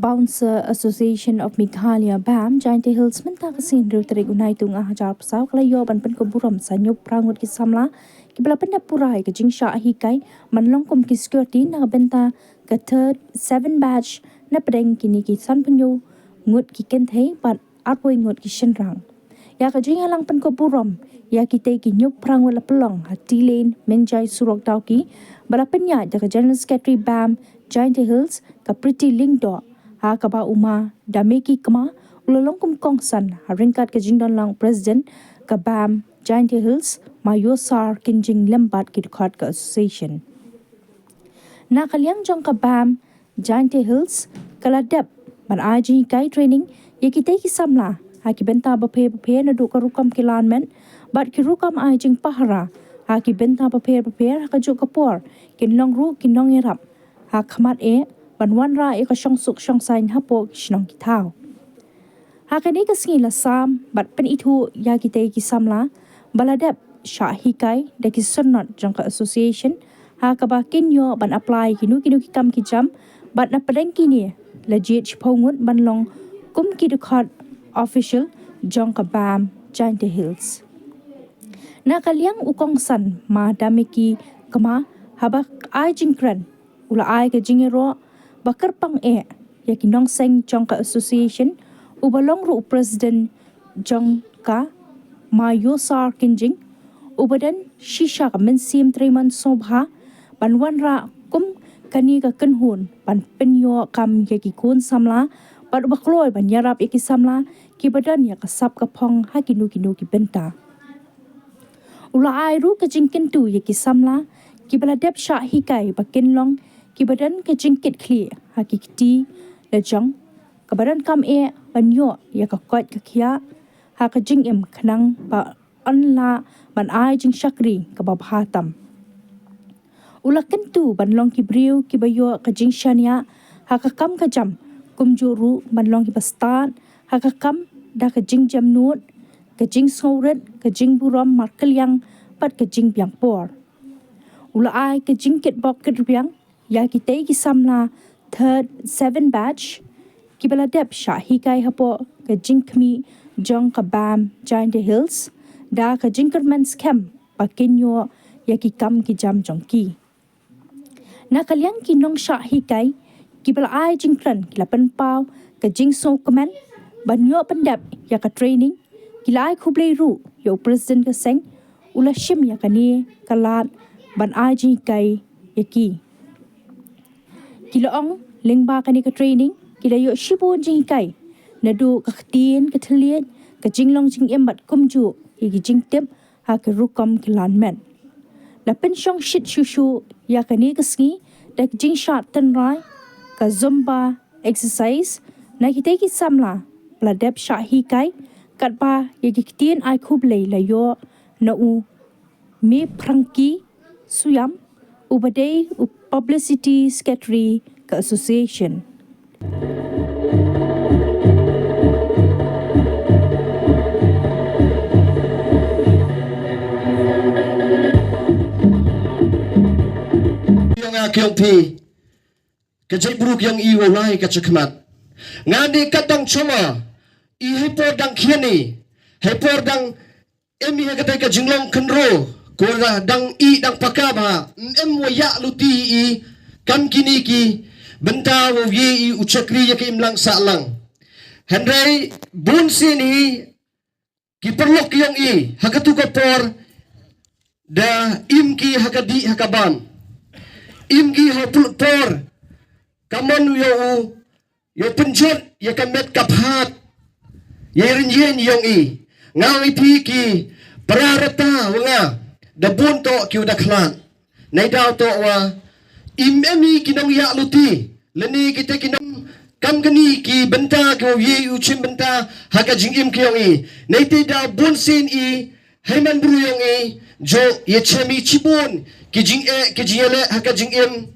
Bouncer Association of Meghalaya BAM Giant Hills menta kasin ru tarik unai tung hajar pasau kalayo ban pen ko buram sanyop prangut ki Samla ki bala pen purai ke jingshah hikai manlong kum ki security na benta ke third 7 batch na pedeng kini ki san penyo ngut ki kenthe bat atpoi ngut ki shenrang ya ka jing halang pen ko buram ya ki te ki nyop prangut la pelong hati lane menjai surok tau ki bala penya ya ka general secretary BAM Giant Hills ka pretty link do ha kaba uma dameki kama ulalong kum kongsan ha ringkat ke jingdon lang president ka BAM Giant Hills mayosar kinjing lembat ki khot ka association na kalyang jong ka BAM Giant Hills kala dep ban aji kai training ye ki te ki Samla ha ki benta ba phe na du ka rukam ki lanmen bat ki rukam ai jing pahara ha ki benta ba phe ha ka ju ka por kin long ru kin nong yerap ha khamat e ban wan ra e ka shong suk shong sain ha po shnong ki thau ha ka ni ka singi la sam bat pen ithu ya ki te ki Samla baladep sha hikai de ki sonnot jong ka association ha ka ba kin yo ban apply ki nu ki kam ki jam bat na padeng ki ni legit phongut ban long kum ki du khat official jong ka BAM Giant Hills na kalyang ukong san ma dameki kama haba ai jingkran ula ai ka jingero bakar pang e ya ki nong seng jong ka association ubalong ru president jong ka mayosar kinjing ubadan shisha ka mensim treman sobha banwan ra kum kani ka kanhun ban penyo kam ya ki kun Samla par bakloi ban yarap ya ki Samla ki badan ya ka sap ka phong ha ki nu ki benta ula ai ru ka jingkin tu ya ki Samla ki bala dep sha hikai bakin long ki badan ke jingkit kli hakikti le jong ka badan kam e banyo ya ka kwat ka khia ha ka jing em khnang ba anla ban ai jing shakri ka ba bhatam ula kentu ban long ki briu ki bayo ka jing shania ha ka kam ka jam kum juru ban long ki bastan ha ka kam da ka jing jam nut ka jing sowret ka jing buram markelyang pat ka jing biang por ula ai ka jingkit bok ka biang ya ki te ki Samla third 7 batch ki bala dep sha hikai hapo ka jingkmi jong ka BAM Giant Hills da ka jingkerman scam pakinyo ya ki kam ki jam jong ki na kalyang ki nong sha hikai ki bala ai jingkran ki la pen pau ka jing so kaman banyo pendap ya ka training ki lai khublei ru yo president ka seng ula shim ya ka ni kalat ban ai jing kai ya ki kilaong lengba kani ka training kilayo shibon jing kai nadu ka khtien ka thliet ka jinglong jing embat kumju hi jing tep ha ka rukam kilan men la penshong shit shushu ya kani ka ski da jing shat tan rai ka zumba exercise na ki te ki Samla la dep sha hi kai kat ba ye ki khtien ai khub lei la yo na u me prangki suyam ubadei publicity secretary ka association yang akyong pi kajai buruk yang iwo lai ka chakmat ngani katang choma I hepor dang khiani hepor dang emi ha katai ka jinglong khenro kora dang I dang pakaba em wo ya luti I kam kini ki benta wo ye I uchakri ya ki imlang salang henry bun sini ki perlok yang I hakatu ka por da im ki hakadi hakaban im ki hapul por kamon yo penjot ya kamet kaphat yerin yen yang I ngawi pi ki pararata wanga da bunto ki uda khlan nay daw to wa imemi kinong ya luti leni kita kinong kam gani ki benta ko ye uchim benta haka jingim ki yong I nay te da bun sin I hayman bru yong I jo ye chemi chibun ki jing e ki jingele haka jingim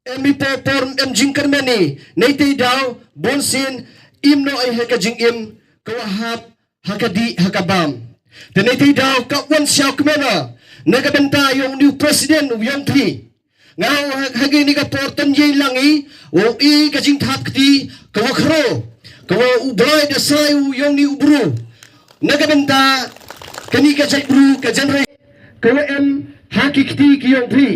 emi por em jingkar mani nay te daw bun sin imno ay haka jingim ko hap haka di haka bam dan itu daw ka wan siaw kemana naga benta yung new president of young tri ngau hagi ni ka portan ye langi o I ka jing thap kti ka khro ka ublai da sai u yong ni ubru nagamenta kani ka jai bru ka janre ka em haki kti ki yong pri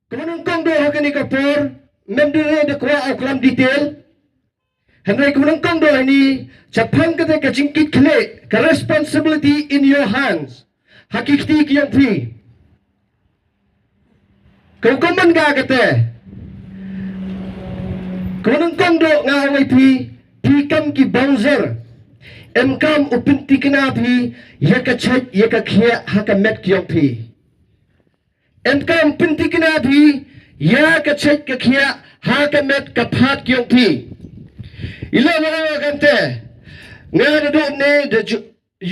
Kemudian kong do hagani ka por mendere de kwa oklam detail Henry kemudian kong do ini Japan kata ka jingkit kle ka responsibility in your hands hakikti ki yang pri kau koman ga kata kemudian kong do ngawai pi kam ki bowser em kam upinti kena pi ya ka chat ya ka khia hakamet ki yang pri em kam pinti kena pi ya ka chat ka khia hakamet ka phat ki yang pri ila wala kante nga do ne de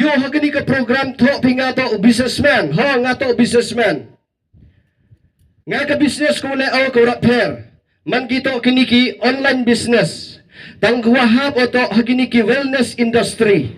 yo hagani ka program tho pinga to businessman ha nga to businessman nga ka business ko le aw ko repair man gito kini ki online business tang wahab oto hagini ki wellness industry